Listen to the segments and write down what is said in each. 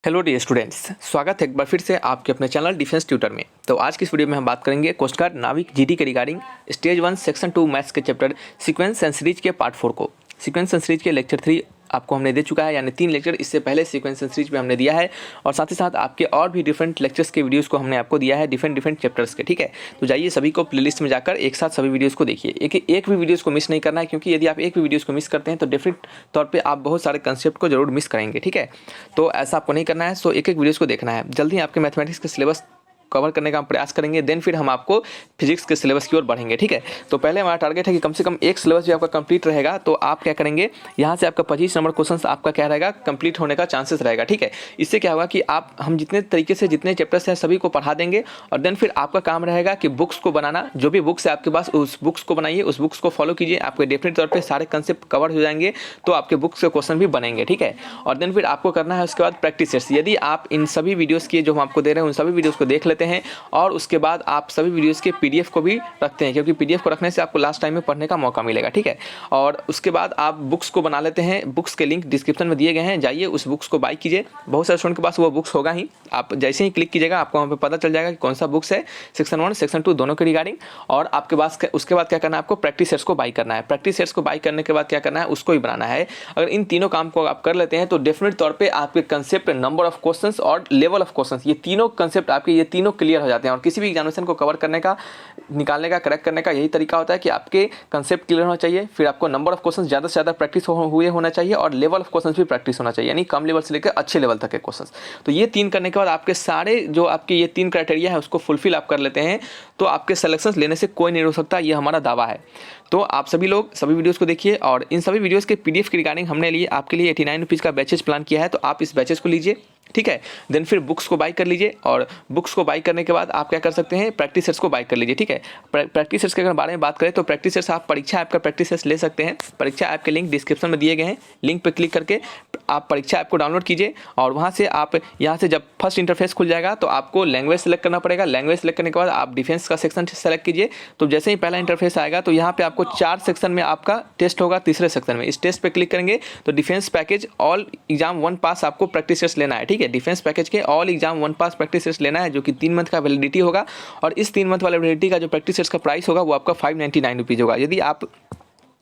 Hello dear students, स्वागत है एक बार फिर से आपके अपने चैनल डिफेंस ट्यूटर में। तो आज की इस वीडियो में हम बात करेंगे कोस्ट गार्ड नाविक जीडी के रिगार्डिंग स्टेज 1 सेक्शन 2 मैथ्स के चैप्टर सीक्वेंस एंड सीरीज के पार्ट 4 को। सीक्वेंस एंड सीरीज के लेक्चर 3 आपको हमने दे चुका है, यानी 3 लेक्चर इससे पहले सीक्वेंस एंड सीरीज में हमने दिया है, और साथ ही साथ आपके और भी डिफरेंट लेक्चर्स के वीडियोस को हमने आपको दिया है डिफरेंट चैप्टर्स के। ठीक है, तो जाइए सभी को प्लेलिस्ट में जाकर एक साथ सभी वीडियोस को देखिए। एक भी वीडियोस को मिस नहीं करना है, क्योंकि यदि आप एक भी वीडियोस को मिस करते हैं तो डेफिनेट तौर पे आप बहुत सारे कंसेप्ट को जरूर मिस करेंगे। ठीक है, तो ऐसा आपको नहीं करना है, सो एक वीडियोस को देखना है। जल्दी आपके मैथमेटिक्स के सिलेबस कवर करने का हम प्रयास करेंगे, देन फिर हम आपको फिजिक्स के सिलेबस की ओर बढ़ेंगे। ठीक है, तो पहले हमारा टारगेट है कि कम से कम एक सिलेबस भी आपका कंप्लीट रहेगा, तो आप क्या करेंगे, यहाँ से आपका 25 नंबर क्वेश्चन आपका क्या रहेगा, कंप्लीट होने का चांसेस रहेगा। ठीक है, इससे क्या होगा कि हम जितने तरीके से जितने चैप्टर्स हैं सभी को पढ़ा देंगे, और देन फिर आपका काम रहेगा कि बुक्स को बनाना। जो भी बुक्स है आपके पास, उस बुक्स को बनाइए, उस बुक्स को फॉलो कीजिए, आपके डेफिनेट तौर पर सारे कंसेप्ट कवर हो जाएंगे, तो आपके बुक्स के क्वेश्चन भी बनेंगे। ठीक है, और देन फिर आपको करना है उसके बाद प्रैक्टिस। यदि आप इन सभी वीडियोज़ की जो हम आपको दे रहे हैं उन सभी वीडियोज़ को देख लेते हैं, और उसके बाद आप सभी वीडियोस के पीडीएफ को भी रखते हैं, क्योंकि पीडीएफ को रखने से आपको लास्ट टाइम में पढ़ने का मौका मिलेगा। ठीक है, और उसके बाद आप बुक्स को बना लेते हैं। बुक्स के लिंक डिस्क्रिप्शन में दिए गए हैं, जाइए उस बुक्स को बाय कीजिए। बहुत सारे स्टूडेंट के पास वो बुक्स होगा ही, आप जैसे ही क्लिक कीजिएगा आपको वहाँ पे पता चल जाएगा कि कौन सा बुक्स है, सेक्शन 1 सेक्शन 2 दोनों के रिगार्डिंग। और आपके पास उसके बाद क्या करना है, आपको प्रैक्टिस सेट्स को बाय करना है। प्रैक्टिस सेट्स को बाय करने के बाद क्या करना है, उसको ही बनाना है। अगर इन तीनों काम को आप कर लेते हैं तो डेफिनेट तौर पर आपके कंसेप्ट, नंबर ऑफ क्वेश्चन और लेवल ऑफ क्वेश्चन, ये तीनों कंसेप्ट आपके ये तीनों क्लियर हो जाते हैं। और किसी भी एग्जामिनेशन को कवर करने का, निकालने का, करेक्ट करने का यही तरीका होता है कि आपके कंसेप्ट क्लियर होना चाहिए, फिर आपको नंबर ऑफ क्वेश्चन ज़्यादा से ज़्यादा प्रैक्टिस हुए होना चाहिए, और लेवल ऑफ क्वेश्चन भी प्रैक्टिस होना चाहिए, यानी कम लेवल से लेकर अच्छे लेवल तक के क्वेश्चन। तो ये 3 करने के बाद आपके सारे जो आपके ये 3 क्राइटेरिया है उसको फुलफिल आप कर लेते हैं, तो आपके सिलेक्शन लेने से कोई नहीं रोक सकता, ये हमारा दावा है। तो आप सभी लोग सभी वीडियोस को देखिए, और इन सभी वीडियोस के पीडीएफ के रिगार्डिंग हमने लिए आपके लिए 89 रुपीज़ का बैचेज प्लान किया है, तो आप इस बैचेज को लीजिए। ठीक है, देन फिर बुक्स को बाय कर लीजिए, और बुक्स को बाय करने के बाद आप क्या कर सकते हैं, प्रैक्टिस सेट्स को बाय कर लीजिए। ठीक है, प्रैक्टिस सेट्स के अगर बारे में बात करें तो प्रैक्टिस सेट्स आप परीक्षा ऐप का प्रैक्टिस सेट्स ले सकते हैं। परीक्षा ऐप के लिंक डिस्क्रिप्शन में दिए गए हैं, लिंक पर क्लिक करके आप परीक्षा ऐप को डाउनलोड कीजिए, और वहाँ से आप यहाँ से जब फर्स्ट इंटरफेस खुल जाएगा तो आपको लैंग्वेज सेलेक्ट करना पड़ेगा। लैंग्वेज सेलेक्ट करने के बाद आप डिफेंस का सेक्शन सेलेक्ट कीजिए। तो जैसे ही पहला इंटरफेस आएगा तो यहाँ पे आपको 4 सेक्शन में आपका टेस्ट होगा। तीसरे सेक्शन में इस टेस्ट पे क्लिक करेंगे तो डिफेंस पैकेज ऑल एग्जाम 1 पास आपको प्रैक्टिस टेस्ट लेना है। ठीक है, डिफेंस पैकेज के ऑल एग्जाम 1 पास प्रैक्टिस टेस्ट लेना है, जो कि 3 मंथ का वैलिडिटी होगा, और इस 3 मंथ वाले वैलिडिटी का जो प्रैक्टिस टेस्ट का प्राइस होगा वो आपका 599 रुपीज़ होगा। यदि आप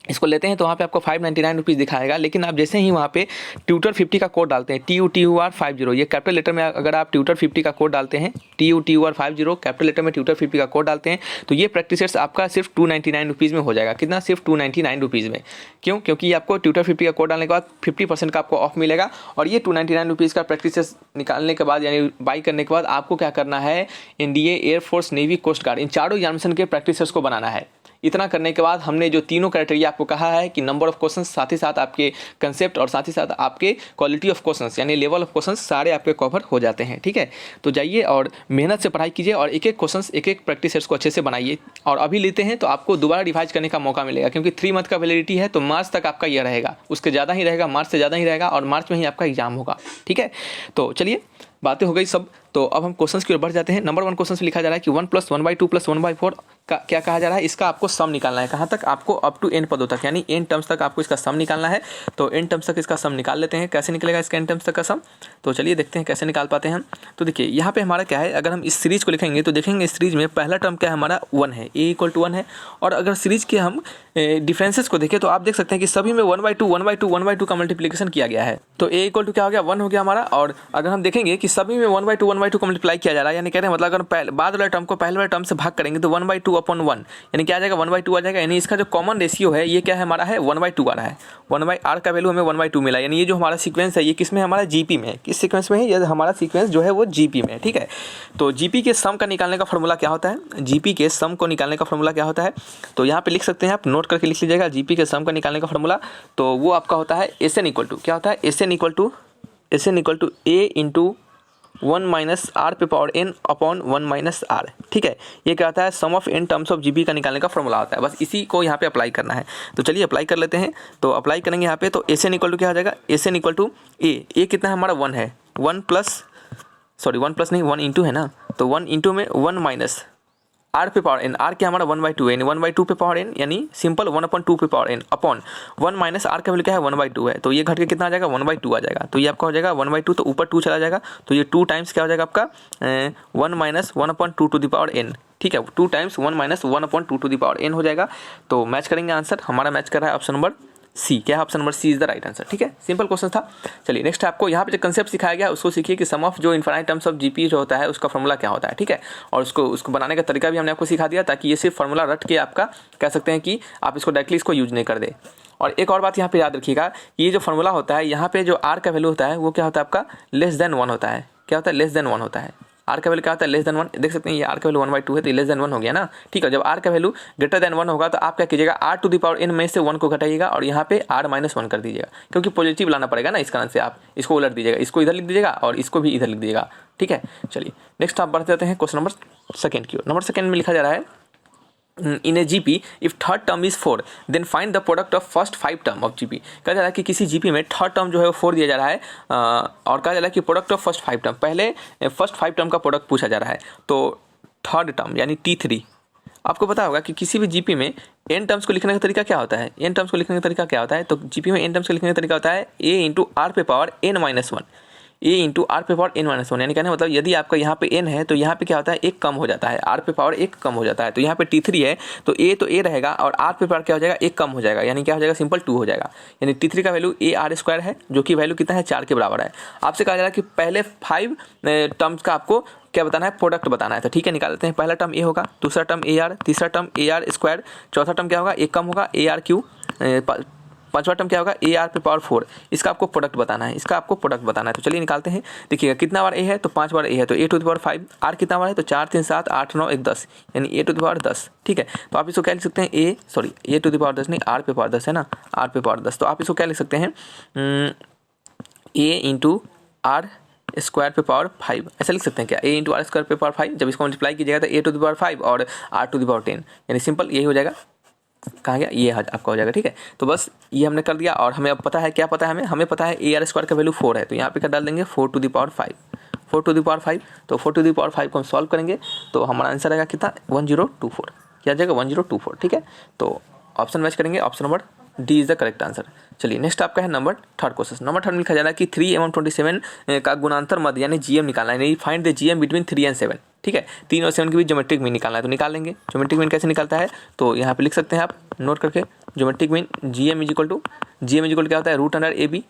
इसको लेते हैं तो वहाँ पे आपको 599 रुपीज़ दिखाएगा, लेकिन आप जैसे ही वहाँ पे ट्यूटर 50 का कोड डालते हैं, TUTUR50, ये कैपिटल लेटर में अगर आप ट्यूटर 50 का कोड डालते हैं, TUTUR50 कैपिटल लेटर में ट्यूटर 50 का कोड डालते हैं, तो ये प्रैक्टिस सेट्स आपका सिर्फ 299 रुपीज़ में हो जाएगा। कितना? सिर्फ 299 रुपीज़ में। क्यों? क्योंकि आपको ट्यूटर 50 का कोड डालने के बाद 50% का आपको ऑफ मिलेगा, और ये 299 रुपीज़ का प्रैक्टिस सेट्स निकालने के बाद, यानी बाई करने के बाद आपको क्या करना है, NDA, air force, navy, coast guard, इन चारों एग्जामिनेशन के प्रैक्टिस सेट्स को बनाना है। इतना करने के बाद हमने जो तीनों क्राइटेरिया आपको कहा है कि नंबर ऑफ क्वेश्चंस, साथ ही साथ आपके कंसेप्ट, और साथ ही साथ आपके क्वालिटी ऑफ क्वेश्चंस यानी लेवल ऑफ क्वेश्चंस सारे आपके कवर हो जाते हैं। ठीक है, तो जाइए और मेहनत से पढ़ाई कीजिए, और एक एक क्वेश्चंस, एक एक प्रैक्टिस सेट्स को अच्छे से बनाइए। और अभी लेते हैं तो आपको दोबारा रिवाइज करने का मौका मिलेगा, क्योंकि 3 मंथ का वैलिडिटी है, तो मार्च तक आपका यह रहेगा, उसके ज़्यादा ही रहेगा, मार्च से ज़्यादा ही रहेगा, और मार्च में ही आपका एग्जाम होगा। ठीक है, तो चलिए बातें हो गई सब, तो अब हम क्वेश्चंस की ओर बढ़ जाते हैं। नंबर 1 क्वेश्चन में लिखा जा रहा है कि 1 + 1/2 + 1/4 का क्या कहा जा रहा है, इसका आपको सम निकालना है। कहाँ तक? आपको अप टू n पदों तक, यानी n टर्म्स तक आपको इसका सम निकालना है। तो n टर्म्स तक इसका सम निकाल लेते हैं। कैसे निकलेगा इसका n टर्म्स तक का सम, तो चलिए देखते हैं कैसे निकाल पाते हैं हम। तो देखिए यहाँ पे हमारा क्या है, अगर हम इस सीरीज को लिखेंगे तो देखेंगे इस सीरीज में पहला टर्म क्या है हमारा, 1 है, a = 1 है। और अगर सीरीज के हम डिफरेंसेस को देखें तो आप देख सकते हैं कि सभी में 1/2 का मल्टीप्लिकेशन किया गया है। तो a = क्या हो गया, 1 हो गया हमारा। और अगर हम देखेंगे कि सभी में 1/2 का मल्टीप्लाई किया जा रहा है, यानी कह रहे हैं मतलब अगर बाद वाला टर्म को पहले वाले टर्म से भाग करेंगे तो 1/2/1, यानी क्या आ जाएगा, 1/2 आ जाएगा। यानी इसका जो कॉमन रेशियो है ये क्या है हमारा है, 1/2 आ रहा है। 1/r का वैल्यू हमें 1/2 मिला, यानी ये जो हमारा सीक्वेंस है ये किस में, हमारा जीपी में है। किस सीक्वेंस में है ये हमारा सीक्वेंस जो है वो जीपी में है। ठीक है, तो जीपी के सम का निकालने का फॉर्मूला क्या होता है, जीपी के सम को निकालने का फॉर्मूला क्या होता है, तो यहाँ पे लिख सकते हैं, आप नोट करके लिख लीजिएगा। जीपी के सम का निकालने का फॉर्मूला तो वो आपका होता है SN = क्या होता है, SN = a × 1 - r पे पावर n अपॉन 1 - r। ठीक है, ये क्या होता है, sum of n terms of GP का निकालने का फॉर्मूला होता है। बस इसी को यहाँ पे अप्लाई करना है, तो चलिए अप्लाई कर लेते हैं। तो अप्लाई करेंगे यहाँ पे, तो SN = क्या हो जाएगा, SN = a कितना है हमारा, 1 है, 1 + नहीं 1 × है ना, तो 1 × में 1 - आर पे पावर एन, आर क्या हमारा 1/2 है, 1/2 पे पावर एन यानी सिंपल 1/2 पे power n upon 1 minus r का वैल्यू क्या है 1/2 है, तो ये घट के कितना आ जाएगा 1/2 आ जाएगा, तो ये आपका हो जाएगा 1/2, तो ऊपर 2 चला जाएगा, तो ये 2 टाइम्स क्या हो जाएगा आपका 1 minus 1/2 to the power n, ठीक है, 2 times 1 minus 1/2 to the power n हो जाएगा। तो मैच करेंगे आंसर, हमारा मैच कर रहा है ऑप्शन नंबर सी, क्या है option number C is the right answer, ठीक है, सिंपल क्वेश्चन था। चलिए नेक्स्ट आपको यहाँ पे जो कंसेप्ट सिखाया गया उसको सीखिए कि सम ऑफ जो इनफाइनाइट टर्म्स ऑफ जीपी जो होता है उसका फॉर्मूला क्या होता है, ठीक है, और उसको बनाने का तरीका भी हमने आपको सिखा दिया ताकि ये सिर्फ फॉर्मूला रट के आपका कह सकते हैं कि आप इसको डायरेक्टली इसको यूज नहीं कर दे। और एक और बात यहाँ पे याद रखिएगा, ये जो फॉर्मूला होता है यहाँ पे जो आर का वैल्यू होता है वो क्या होता है आपका लेस देन 1 होता है, क्या होता है लेस देन 1 होता है, आर का वैल्यू क्या होता है लेस देन 1, देख सकते हैं ये आर का वैल्यू 1/2 है तो लेस देन 1 हो गया ना, ठीक है। जब आर का वैल्यू ग्रेटर देन 1 होगा तो आप क्या कीजिएगा r to the power n में से 1 को घटाइएगा और यहाँ पे आर माइनस 1 कर दीजिएगा, क्योंकि पॉजिटिव लाना पड़ेगा ना, इस कारण से आप इसको उलट दीजिएगा, इसको इधर लिख दीजिएगा और इसको भी इधर लिख दीजिएगा, ठीक है। चलिए नेक्स्ट आप बढ़ जाते हैं क्वेश्चन नंबर सेकंड की ओर। नंबर सेकंड में लिखा जा रहा है in a GP if third term is 4 then find the product of first 5 term of GP। कहा जा रहा है कि किसी GP में थर्ड टर्म जो है वो 4 दिया जा रहा है और कहा जा रहा है कि प्रोडक्ट ऑफ फर्स्ट 5 टर्म, पहले फर्स्ट 5 टर्म का प्रोडक्ट पूछा जा रहा है, तो थर्ड टर्म यानी T3। आपको पता होगा कि किसी भी जीपी में एन टर्म्स को लिखने का तरीका क्या होता है, एन टर्म्स को लिखने का तरीका क्या होता है, तो जीपी में एन टर्म्स को लिखने का तरीका होता है ए इंटू आर पे power n minus 1, a into r पे पावर एन माइनस 1, यानी कहने मतलब यदि आपका यहाँ पे एन है तो यहाँ पे क्या होता है एक कम हो जाता है, आर पे पावर एक कम हो जाता है, तो यहाँ पे T3 है तो ए रहेगा और आर पे पावर क्या हो जाएगा एक कम हो जाएगा, यानी क्या हो जाएगा सिंपल 2 हो जाएगा, यानी T3 का वैल्यू AR² है जो कि वैल्यू कितना है 4 के बराबर है। आपसे कहा जा रहा है कि पहले 5 टर्म्स का आपको क्या बताना है प्रोडक्ट बताना है, तो ठीक है निकाल लेते हैं। पहला टर्म ए होगा, दूसरा टर्म AR, तीसरा टर्म AR², चौथा टर्म क्या होगा एक कम होगा ARQ, पांचवा टर्म क्या होगा AR पे पावर 4, इसका आपको प्रोडक्ट बताना है, इसका आपको प्रोडक्ट बताना है। तो चलिए निकालते हैं, देखिएगा कितना बार ए है तो 5 बार ए है तो ए टू द पावर 5, आर कितना बार है तो 4 3 7 8 9 1 10 यानी ए टू द पावर 10, ठीक है। तो आप इसको क्या लिख सकते हैं ए टू द पावर 10 नहीं आर पे पावर 10 है ना, आर पे पावर 10, तो आप इसको क्या लिख सकते हैं ए इंटू आर स्क्वायर पे पावर 5 ऐसा लिख सकते हैं क्या, ए इंटू आर स्क्वायर पे पावर 5, जब इसको मल्टीप्लाई कीजिएगा तो ए टू द पावर 5 और आर टू द पावर 10 यानी सिंपल यही हो जाएगा, कहाँ गया ये आपका हो जाएगा, ठीक है। तो बस ये हमने कर दिया और हमें अब पता है क्या पता है हमें पता है AR² का वैल्यू 4 है, तो यहाँ पे क्या डाल देंगे 4 to the power 5, 4 to the power 5, तो 4 टू द पावर 5 को हम सॉल्व करेंगे तो हमारा आंसर आएगा कितना 1024, क्या आ जाएगा 1024, ठीक है। तो ऑप्शन मैच करेंगे, option number D is the correct answer. चलिए नेक्स्ट आपका है number third question. Number third में लिखा जा रहा है कि 3 एवं 27 का गुणांतर मध्य यानी GM निकालना है, यानी find the GM between 3 and 7, ठीक है। 3 और 7 के बीच ज्योमेट्रिक मीन निकालना है, तो निकाल लेंगे। ज्योमेट्रिक मीन कैसे निकालता है तो यहाँ पे लिख सकते हैं आप नोट करके, geometric mean GM is equal to क्या होता है रूट अंडर ए बी,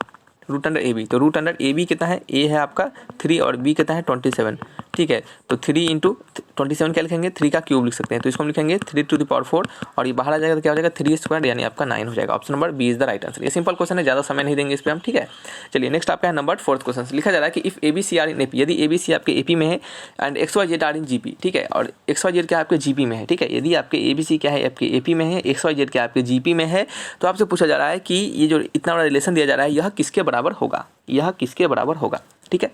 तो रूट अंडर ए बी कितना है ए है आपका 3 और बी कितना है 27, ठीक है। तो 3 इंटू 27 क्या लिखेंगे 3 का क्यूब लिख सकते हैं, तो इसको हम लिखेंगे 3 टू द पावर 4 और ये बाहर आ जाएगा तो क्या हो जाएगा 3² यानी आपका 9 हो जाएगा। Option number B is the right answer. ये सिंपल क्वेश्चन है, ज़्यादा समय नहीं देंगे इस पर हम, ठीक है। चलिए नेक्स्ट आपका है नंबर फोर्थ क्वेश्चन। लिखा जा रहा है कि if ABC are in AP, यदि ABC आपके AP में है and XYZ are in GP, ठीक है, और XYZ क्या आपके GP में है, ठीक है। यदि आपके ABC क्या है आपके AP में है, XYZ क्या आपके GP में है, तो आपसे पूछा जा रहा है कि ये जो इतना बड़ा रिलेशन दिया जा रहा है यह किसके बराबर होगा, यह किसके बराबर होगा, ठीक है।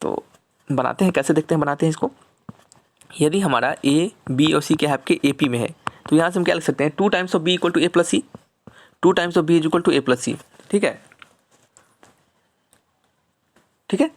तो बनाते हैं, कैसे देखते हैं बनाते हैं इसको। यदि हमारा A B और C क्या है आपके AP में है तो यहाँ से हम क्या लिख सकते हैं 2 times of B equal to A plus C, 2 times of B is equal to A plus C, ठीक है, ठीक है,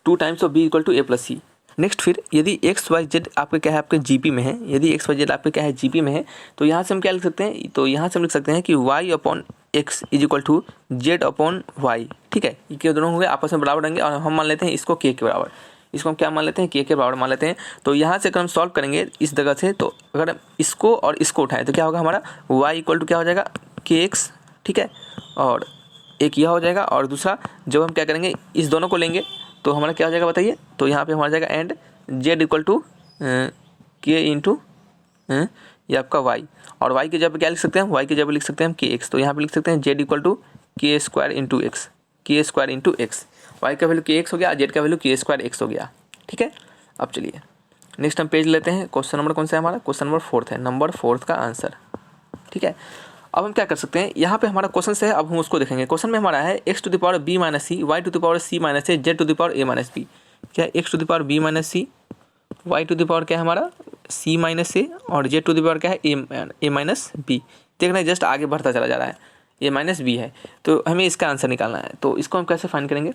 2 times of B equal to A plus C. Next फिर यदि XYZ आपके क्या है आपके GP में है, यदि XYZ आपके क्या है GP में है तो यहाँ से हम क्या लिख सकते हैं, तो यहाँ से हम लिख सकते हैं कि Y upon X is equal to Z upon Y, ठीक है। ये दोनों होंगे आपस में बराबर रहेंगे और हम मान लेते हैं इसको K के बराबर, इसको हम क्या मान लेते हैं K के बराबर मान लेते हैं। तो यहाँ से अगर हम सॉल्व करेंगे इस जगह से, तो अगर हम इसको और इसको उठाएं तो क्या होगा हमारा Y इक्वल टू क्या हो जाएगा KX, ठीक है, और एक यह हो जाएगा और दूसरा जब हम क्या करेंगे इस दोनों को लेंगे तो हमारा क्या हो जाएगा बताइए, तो यहाँ पे हमारा जाएगा and Z equal to K into ये आपका Y, और Y की जगह पे क्या लिख सकते हैं, Y की जगह पे लिख सकते हैं हम KX, तो यहाँ पे लिख सकते हैं Z equal to K² into X, K² into X, Y का वैल्यू KX हो गया, Z का वैल्यू K² X हो गया, ठीक है। अब चलिए नेक्स्ट हम पेज लेते हैं, क्वेश्चन नंबर कौन सा है हमारा, क्वेश्चन नंबर 4 है, नंबर 4 का आंसर, ठीक है। अब हम क्या कर सकते हैं, यहाँ पे हमारा क्वेश्चन से है, अब हम उसको देखेंगे। क्वेश्चन में हमारा है x to the power b minus C, y to the power c minus A, z to the power a minus b, क्या है x to the power b minus C, y to the power क्या है हमारा c minus ए और z to the power क्या है a minus b। देख रहे हैं जस्ट आगे बढ़ता चला जा रहा है, a माइनस b है, तो हमें इसका आंसर निकालना है। तो इसको हम कैसे फाइंड करेंगे,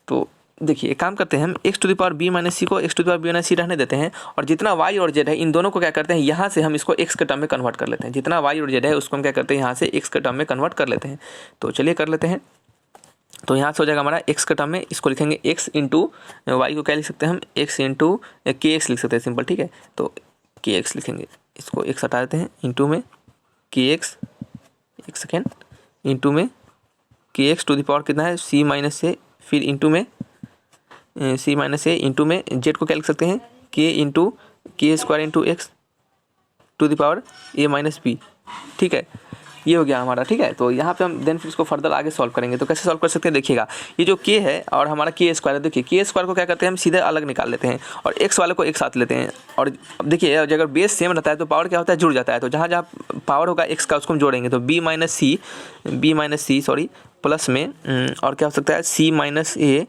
तो देखिए एक काम करते हैं, हम X to the power B minus C को X to the power B minus C रहने देते हैं, और जितना वाई और जेड है इन दोनों को क्या करते हैं, यहाँ से हम इसको एक्स के टर्म में कन्वर्ट कर लेते हैं। जितना वाई और जेड है उसको हम क्या करते हैं, यहाँ से एक्स के टर्म में कन्वर्ट कर लेते हैं। तो चलिए कर लेते हैं। तो यहाँ से हो जाएगा हमारा एक्स का टर्म में, इसको लिखेंगे एक्स इंटू वाई को क्या लिख सकते हैं हम, एक्स इंटू के एक्स लिख सकते हैं सिंपल, ठीक है। तो के एक्स लिखेंगे, इसको एक्स हटा देते हैं, इंटू में के एक्स, एक सेकेंड, इंटू में के एक्स टू द पावर कितना है सी माइनस ए, फिर इंटू में सी माइनस ए, इंटू में जेड को क्या लिख सकते हैं, K into K square into X to the power A minus B, ठीक है। ये हो गया हमारा, ठीक है। तो यहाँ पे हम देन फिर इसको फर्दर आगे सॉल्व करेंगे। तो कैसे सॉल्व कर सकते हैं, देखिएगा ये जो के है और हमारा के स्क्वायर है, देखिए के स्क्वायर को क्या करते हैं हम सीधे अलग निकाल लेते हैं और एक्स वाले को एक साथ लेते हैं। और अब देखिए अगर बेस सेम रहता है तो पावर क्या होता है, जुड़ जाता है। तो जहाँ जहाँ पावर होगा एक्स का उसको हम जोड़ेंगे। तो बी माइनस सी सॉरी प्लस में और क्या हो सकता है सी माइनस ए,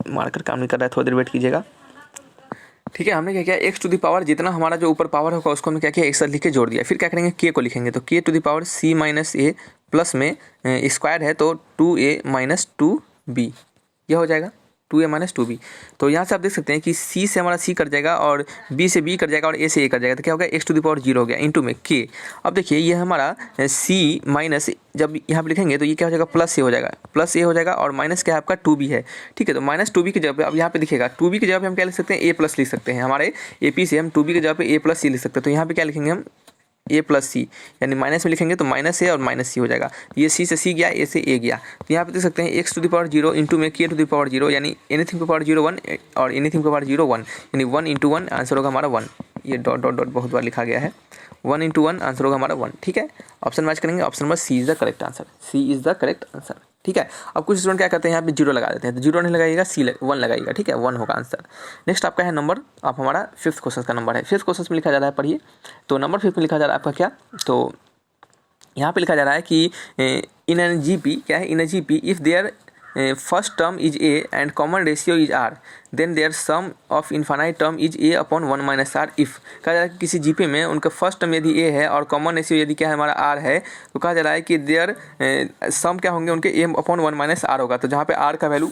मार्कर काम नहीं कर रहा है, थोड़ी देर वेट कीजिएगा, ठीक है। हमने क्या किया, एक्स टू द पावर जितना हमारा जो ऊपर पावर होगा उसको हमने क्या किया एक साथ लिख के जोड़ दिया। फिर क्या करेंगे, के को लिखेंगे। तो K to the power C minus A plus में स्क्वायर है तो 2a माइनस 2b, यह हो जाएगा 2a माइनस 2b। तो यहाँ से आप देख सकते हैं कि c से हमारा c कट जाएगा और b से b कट जाएगा और a से a कट जाएगा। तो क्या हो गया, एक्स टू द पावर 0 हो गया इंटू में k। अब देखिए ये हमारा c माइनस, जब यहाँ पे लिखेंगे तो ये क्या हो जाएगा, प्लस ए हो जाएगा, प्लस ए हो जाएगा और माइनस क्या है आपका 2b है, ठीक है। तो माइनस 2b की जगह पे अब यहाँ पे दिखेगा 2b की जगह पे हम क्या लिख सकते हैं, a प्लस लिख सकते हैं। हमारे AP से हम 2b की जगह पे a प्लस सी लिख सकते हैं। तो यहाँ पे क्या लिखेंगे हम, ए प्लस सी, यानी माइनस में लिखेंगे तो माइनस ए और माइनस सी हो जाएगा। ये सी से सी गया, ए से ए गया। तो यहाँ पे देख सकते हैं X to the power 0 into में के टू द पावर 0, यानी एनीथिंग टू पावर 0 1 और एनीथिंग टू पावर 0 1, यानी 1 इंटू 1 आंसर होगा हमारा 1। ये डॉट डॉट डॉट बहुत बार लिखा गया है, 1 इंटू 1 आंसर होगा हमारा 1, ठीक है। ऑप्शन मैच करेंगे, option number C is the correct answer, C is the correct answer, ठीक है। अब कुछ स्टूडेंट क्या करते हैं यहाँ पे 0 लगा देते हैं, तो 0 नहीं लगाइएगा, सी 1 लगाइएगा, ठीक है, 1 होगा आंसर। नेक्स्ट आपका है नंबर, आप हमारा 5th क्वेश्चन का नंबर है। 5th क्वेश्चन में लिखा जा रहा है, पढ़िए। तो नंबर 5 में लिखा जा रहा है आपका क्या, तो यहाँ पे लिखा जा रहा है कि इन एन जीपी क्या है, in a GP if their first term is A and common ratio is R then their sum of infinite term is A upon 1 minus R. If कहा जा रहा है कि किसी जीपी में उनका फर्स्ट टर्म यदि ए है और कॉमन रेशियो यदि क्या है हमारा आर है, तो कहा जा रहा है कि देयर सम क्या होंगे उनके ए अपॉन 1 माइनस आर होगा। तो जहाँ पे आर का वैल्यू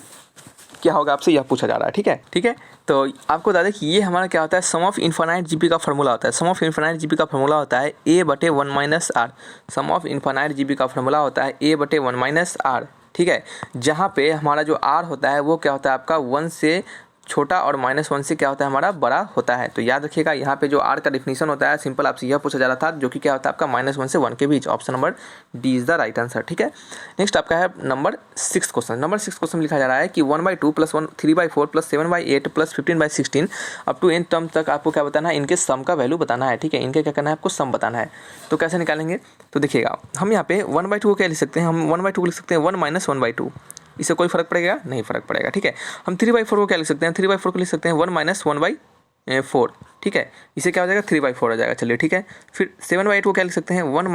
क्या होगा आपसे यह पूछा जा रहा है, ठीक है, ठीक है। तो आपको बता दें कि ये हमारा क्या होता है, सम ऑफ इन्फानाइट जीपी का फॉर्मूला होता है। सम ऑफ इन्फानाइट जीपी का फॉर्मूला होता है a बटे 1 minus r. Sum of infinite GP का फॉर्मूला होता है a बटे 1 माइनस आर, ठीक है। जहाँ पे हमारा जो r होता है वो क्या होता है आपका 1 से छोटा और -1 से क्या होता है हमारा बड़ा होता है। तो याद रखिएगा यहाँ पे जो r का डिफिनीशन होता है सिंपल आपसे यह पूछा जा रहा था, जो कि क्या होता है आपका -1 से 1 के बीच। Option number D is the right answer, ठीक है। नेक्स्ट आपका है नंबर 6 क्वेश्चन। नंबर 6 क्वेश्चन में लिखा जा रहा है कि 1/2 + 1 3/4 + 7/8 + 15/16 अप टू n टर्म तक आपको क्या बताना है, इनके सम का वैल्यू बताना है, ठीक है। इनके क्या करना है आपको, सम बताना है। तो कैसे निकालेंगे, तो देखिएगा हम यहाँ पे 1/2 को क्या लिख सकते हैं, हम 1/2 लिख सकते हैं 1 - 1/2, इससे कोई फर्क पड़ेगा, नहीं फर्क पड़ेगा, ठीक है। हम 3/4 को क्या लिख सकते हैं, 3/4 को लिख सकते हैं 1 - 1/4, ठीक है। इसे क्या हो जाएगा 3/4 हो जाएगा, चलिए ठीक है। फिर 7/8 को क्या लिख सकते हैं 1 -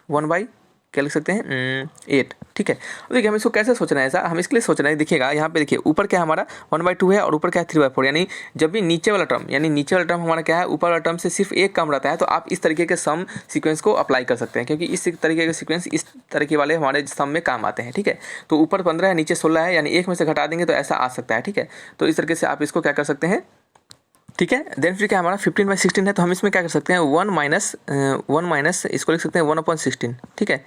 1/ क्या लिख सकते हैं 8, ठीक है। अब देखिए हम इसको कैसे सोच रहे हैं, ऐसा हम इसके लिए सोच रहे हैं, देखिएगा यहाँ पे देखिए ऊपर क्या हमारा 1/2 है और ऊपर क्या है 3/4, यानी जब भी नीचे वाला टर्म, यानी नीचे वाला टर्म हमारा क्या है ऊपर वाला टर्म से सिर्फ एक कम रहता है, तो आप इस तरीके के सम सीक्वेंस को अप्लाई कर सकते हैं, क्योंकि इस तरीके के सीक्वेंस इस तरीके वाले हमारे सम में काम आते हैं, ठीक है। तो ऊपर 15 है नीचे 16 है, यानी एक में से घटा देंगे तो ऐसा आ सकता है, ठीक है। तो इस तरीके से आप इसको क्या कर सकते हैं, ठीक है। देन फिर क्या हमारा 15/16 है, तो हम इसमें क्या कर सकते हैं 1 माइनस इसको लिख सकते हैं 1/16, ठीक है।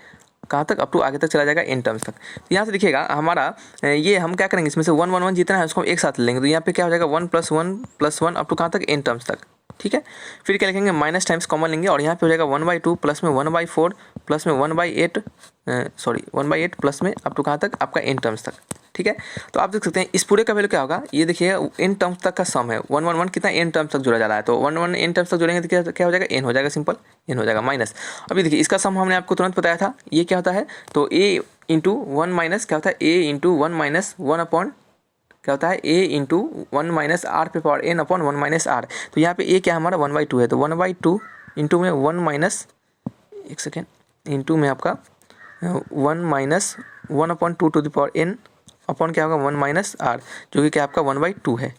कहाँ तक, अप टू आगे तक चला जाएगा n टर्म्स तक। तो यहाँ से देखिएगा हमारा ये हम क्या करेंगे, इसमें से 1 1 1 जितना है उसको हम एक साथ लेंगे। तो यहाँ पे क्या हो जाएगा 1 + 1 + 1 अप टू कहाँ तक n टर्म्स तक, ठीक है। फिर क्या लिखेंगे माइनस टाइम्स कॉमन लेंगे और यहाँ पे हो जाएगा 1/2 प्लस में 1/4 प्लस में 1/8 प्लस में अप टू कहाँ तक आपका n टर्म्स तक, ठीक है। तो आप देख सकते हैं इस पूरे का वैल्यू क्या होगा, ये देखिए n टर्म्स तक का सम है 1 1 1 कितना n टर्म्स तक जोड़ा जा रहा है। तो 1 1 n टर्म्स तक जोड़ेंगे तो क्या हो जाएगा n हो जाएगा, सिंपल n हो जाएगा माइनस। अभी देखिए इसका सम हमने आपको तुरंत बताया था, ये क्या होता है, तो a इंटू 1 माइनस क्या होता है a इंटू 1 माइनस 1 अपॉन क्या होता है a इंटू 1 माइनस आर पे power n upon 1 minus r. तो यहाँ पे a क्या हमारा 1/2 है, तो 1/2 इंटू में 1 माइनस एक सेकेंड इंटू में आपका 1 minus 1/2 to the power n upon क्या होगा 1 माइनस आर, जो कि क्या आपका 1/2 है।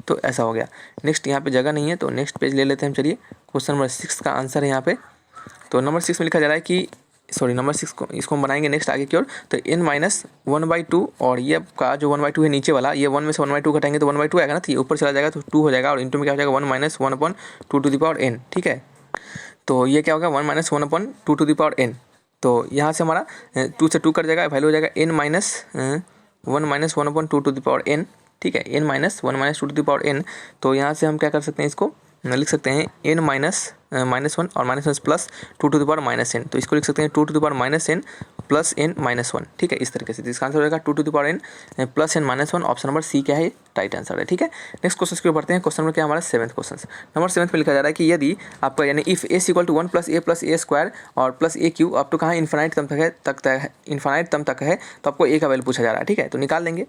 तो ऐसा हो गया। नेक्स्ट यहाँ पे जगह नहीं है तो नेक्स्ट पेज ले लेते हैं हम, चलिए। क्वेश्चन नंबर 6 का आंसर है यहाँ पे। तो नंबर 6 में लिखा जा रहा है कि सॉरी नंबर 6 को इसको हम बनाएंगे नेक्स्ट आगे की ओर। तो n माइनस 1/2 और ये आपका जो 1/2 है नीचे वाला, ये 1 में से 1/2 घटाएंगे तो 1/2 आएगा ना, तो ये ऊपर चला जाएगा तो 2 हो जाएगा और इंटू में क्या हो जाएगा 1 minus 1/2 to the power n। ठीक है, तो ये क्या होगा 1 minus 1/2 to the power n। तो यहाँ से हमारा 2 से 2 कट जाएगा, वैल्यू हो जाएगा n minus 1 minus 1/2 to the power n। ठीक है, n minus 1 minus 2 to the power n। तो यहाँ से हम क्या कर सकते हैं, इसको लिख सकते हैं n माइनस -1 और -1 plus 2 to the power -n। तो इसको लिख सकते हैं 2 to the power -n plus n minus 1। ठीक है, इस तरीके से इसका आंसर हो जाएगा 2 to the power n plus n minus 1। Option number C क्या है, राइट आंसर है। ठीक है, नेक्स्ट क्वेश्चन की ओर बढ़ते हैं। क्वेश्चन नंबर क्या हमारा 7th क्वेश्चन। नंबर 7 में लिखा जा रहा है कि यदि आपका यानी if a equal to 1 plus a square और plus a cube up to कहाँ इन्फाइनाइट तम तक है तो आपको a का वैल्यू पूछा जा रहा है। ठीक है, तो निकाल लेंगे।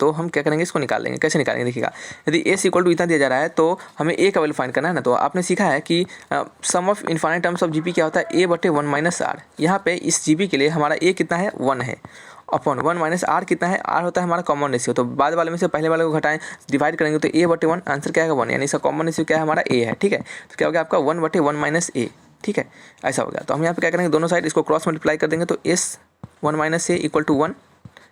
तो हम क्या करेंगे, इसको निकाल लेंगे। कैसे निकालेंगे देखिएगा, यदि a इक्वल टू इतना दिया जा रहा है तो हमें a का वैल्यू फाइंड करना है ना। तो आपने सीखा है कि sum of infinite terms of GP क्या होता है, a/1 माइनस r। यहाँ पे इस जीपी के लिए हमारा a कितना है 1 है, अपॉन 1 माइनस r कितना है, r होता है हमारा कॉमन रेशियो। तो बाद वाले में से पहले वाले को घटाएं, डिवाइड करेंगे तो a/1 आंसर क्या है 1, यानी इसका कॉमन रेशियो क्या है हमारा a है। ठीक है, तो क्या हो गया आपका 1/1 माइनस a। ठीक है, ऐसा हो गया। तो हम यहाँ पे क्या करेंगे, दोनों साइड इसको क्रॉस मल्टीप्लाई कर देंगे तो s1 minus a equal to 1,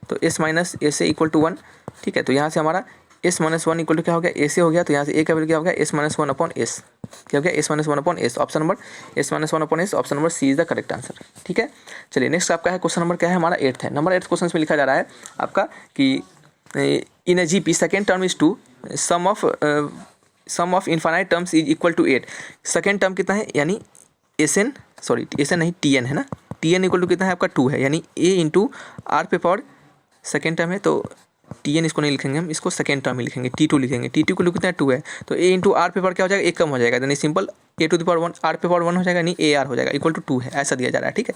तो s माइनस a से इक्वल टू 1। ठीक है, तो यहाँ से हमारा s माइनस 1 इक्वल टू क्या हो गया, a से हो गया। तो यहाँ से a का वैल्यू क्या हो गया, s माइनस 1 अपॉन s। क्या हो गया, s minus 1 upon s। Option number s minus 1 upon s, option number C is the correct answer. ठीक है, चलिए नेक्स्ट आपका है क्वेश्चन नंबर क्या है हमारा 8th है। नंबर 8 क्वेश्चन में लिखा जा रहा है आपका कि in a GP second term is 2, sum of infinite terms is equal to 8। Second term कितना है, यानी एस एन नहीं tn है ना, tn इक्वल टू कितना है आपका 2 है, यानी a इंटू आर पे पावर सेकेंड टर्म है। तो tn इसको नहीं लिखेंगे हम, इसको सेकेंड टर्म ही लिखेंगे, t2 लिखेंगे। t2 को कितना 2 है, तो a इंटू आर पे पावर क्या हो जाएगा, एक कम हो जाएगा, यानी simple a to the power 1 r पे पावर 1 हो जाएगा, यानी a r हो जाएगा इक्वल टू 2 है, ऐसा दिया जा रहा है। ठीक है,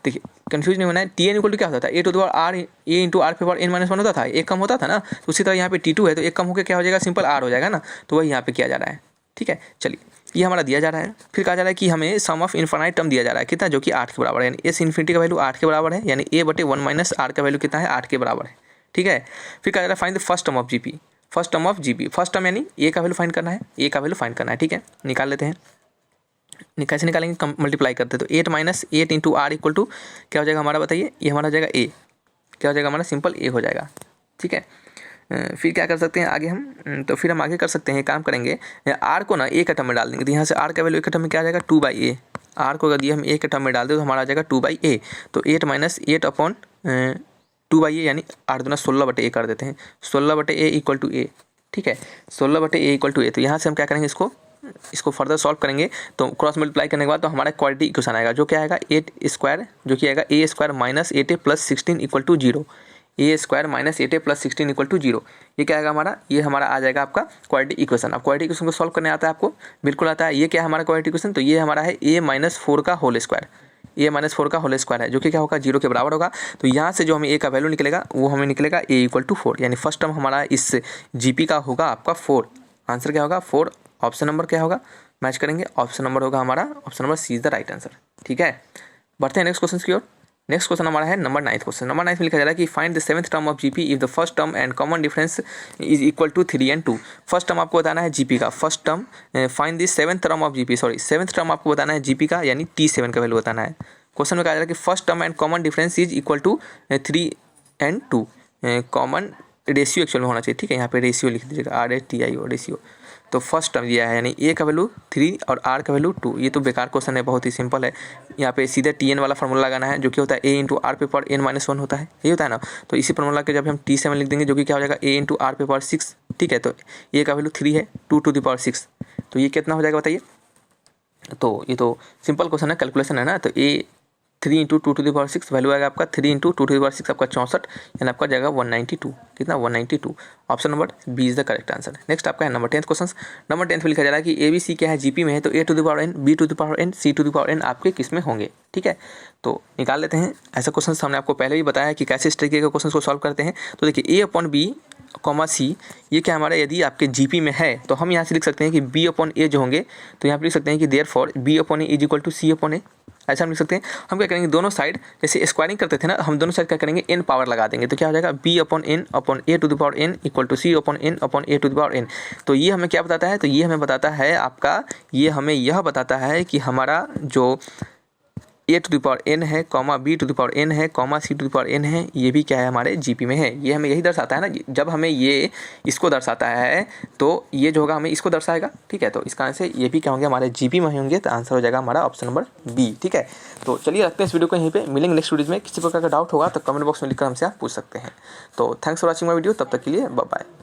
देखिए कंफ्यूज नहीं होना है। tn इक्वल टू क्या होता था, a to the power r a into r पे पावर n माइनस 1 होता था, एक कम होता था ना। तो उसी तरह यहाँ पे t2 है तो एक कम होकर क्या हो जाएगा, सिंपल r हो जाएगा ना। तो वही यहाँ पे किया जा रहा है। ठीक है, चलिए ये हमारा दिया जा रहा है। फिर कहा जा रहा है कि हमें सम ऑफ इनफाइनाइट टर्म दिया जा रहा है कितना, जो कि 8 के बराबर है, यानी s इन्फिनिटी का वैल्यू 8 के बराबर है, यानी a/1 माइनस r का वैल्यू कितना है 8 के बराबर है। ठीक है, फिर कहा जा रहा है find the first term of GP. First term of GP, first term यानी a का वैल्यू फाइंड करना है, a का वैल्यू फाइंड करना है। ठीक है, निकाल लेते हैं। कैसे निकालेंगे, मल्टीप्लाई करते हैं। तो 8 minus 8 into r equal to क्या हो जाएगा हमारा, बताइए, ये हमारा हो जाएगा a। क्या हो जाएगा हमारा, सिंपल a हो जाएगा। ठीक है, फिर क्या कर सकते हैं आगे हम, तो फिर हम आगे कर सकते हैं, काम करेंगे r को ना a के टर्म में डाल देंगे। तो यहाँ से r का वैल्यू a के टर्म में क्या आ जाएगा 2/a। r को अगर हम a के टर्म में डाल दें तो हमारा आ जाएगा 2/a। तो 8 माइनस 8 अपॉन 2/a, यानी 8 दूना 16/a कर देते हैं, 16/a इक्वल टू a। ठीक है, 16/a इक्वल टू a। तो यहाँ से हम क्या करेंगे, इसको फर्दर सॉल्व करेंगे तो क्रॉस मल्टीप्लाई करने के बाद तो हमारा क्वाड्रेटिक इक्वेशन आएगा, जो क्या आएगा 8 स्क्वायर, जो कि आएगा a square minus 8a plus 16 equal to 0। a square minus 8a plus 16 equal to 0, ये क्या आएगा हमारा, ये हमारा आ जाएगा आपका क्वाड्रेटिक इक्वेशन। अब क्वाड्रेटिक इक्वेशन को सॉल्व करने आता है आपको, बिल्कुल आता है। ये क्या है हमारा क्वाड्रेटिक इक्वेशन, तो ये हमारा है a माइनस 4 का होल स्क्वायर, a माइनस 4 का होल स्क्वायर है, जो कि क्या होगा 0 के बराबर होगा। तो यहाँ से जो हमें a का वैल्यू निकलेगा वो हमें निकलेगा a इक्वल टू 4, यानी फर्स्ट टर्म हमारा इस जीपी का होगा आपका 4। आंसर क्या होगा 4। ऑप्शन नंबर क्या होगा, मैच करेंगे, ऑप्शन नंबर होगा हमारा, option number C is the right answer. ठीक है, बढ़ते हैं नेक्स्ट क्वेश्चन की ओर। नेक्स्ट क्वेश्चन हमारा है number 9th question. Number 9th में लिखा जा रहा है कि find the 7th term of GP if the first term and common difference is equal to 3 and 2। First term आपको बताना है जीपी का, first term find the 7th term of GP, sorry 7th term आपको बताना है GP का, यानी T7 का वैल्यू बताना है। क्वेश्चन में कहा जा रहा है कि first term and common difference is equal to 3 and 2। Common ratio actual में होना चाहिए। ठीक है, यहाँ पे रेशियो लिख दीजिएगा, RATIO रेशियो। तो फर्स्ट टर्म दिया है, यानी a का वैल्यू 3 और r का वैल्यू 2। ये तो बेकार क्वेश्चन है, बहुत ही सिंपल है। यहाँ पे सीधे tn वाला फार्मूला लगाना है, जो कि होता है a इंटू आर पे पावर n माइनस 1 होता है, ये होता है ना। तो इसी फार्मूला के जब हम T7 लिख देंगे, जो कि क्या हो जाएगा a इंटू आर पे पावर 6। ठीक है, तो a का वैल्यू 3 है, 2 टू द पावर 6। तो ये कितना हो जाएगा बताइए। तो ये तो सिंपल क्वेश्चन है, कैलकुलेशन है ना। तो a 3 into 2 to the power 6 value आएगा आपका 3 इंटू 2 टू द पावर 6 आपका 64, यानी आपका जाएगा 192। कितना 192। Option number B is the correct answer. Next आपका है number 10th question. Number 10th में लिखा जा रहा है कि ABC क्या है जीपी में है, तो a to the power n, b to the power n, c to the power n आपके किस में होंगे। ठीक है, तो निकाल लेते हैं। ऐसा क्वेश्चन हमने आपको पहले भी बताया कि कैसे इस तरीके के क्वेश्चन को सॉल्व करते हैं। तो देखिए a अपॉन b कॉमा सी, ये क्या हमारा यदि आपके जीपी में है तो हम यहाँ से लिख सकते हैं कि b अपॉन a जो होंगे, तो यहाँ पर लिख सकते हैं कि therefore b upon a is equal to c upon a। ऐसा हम लिख सकते हैं। हम क्या करेंगे, दोनों साइड जैसे स्क्वायरिंग करते थे ना, हम दोनों साइड क्या करेंगे n पावर लगा देंगे। तो क्या हो जाएगा b upon n upon a to the power n equal to c upon n upon a to the power n। तो ये हमें क्या बताता है, तो ये हमें बताता है आपका, ये हमें यह बताता है कि हमारा जो a to the power n है, comma b to the power n है, comma c to the power n है, ये भी क्या है हमारे जीपी में है। ये हमें यही दर्शाता है ना, जब हमें ये इसको दर्शाता है तो ये जो होगा हमें इसको दर्शाएगा, ठीक है। तो इसका आंसर ये भी क्या होंगे हमारे जीपी में होंगे, तो आंसर हो जाएगा हमारा ऑप्शन नंबर बी, ठीक है। तो चलिए रखते हैं इस वीडियो को यहीं पे, मिलेंगे नेक्स्ट वीडियो में। किसी प्रकार का डाउट होगा तो कमेंट बॉक्स में लिखकर हमसे आप पूछ सकते हैं। तो thanks for watching my video, तब तक के लिए बाय बाय।